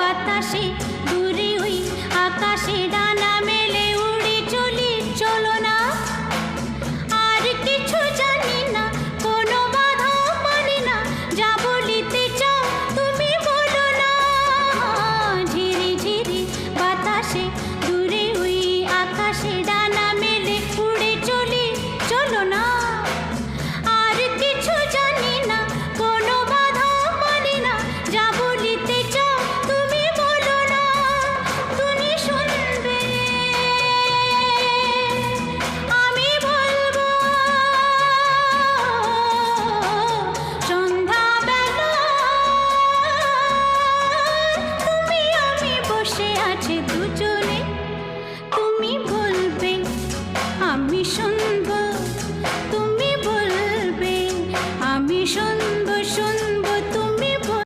বাতাসে দূরে ওই আকাশে ডানা মেলে উড়ে চলি, চলো না। আর কিছু জানি না, কোনো বাধা মানি না, যা বলিতে চাও তুমি বলো না। ঝিরি ঝিরি বাতাসে দূরে ওই আকাশে ডানা মেলে উড়ে চলি, চলো না। আর কিছু জানি না, কোনো বাধা মানি না, যা বলিতে চাও তুমি বলো না। তুমি শুনবে, আমি বলবো। সন্ধ্যাবেলা তুমি আমি বসে আছি দুজন।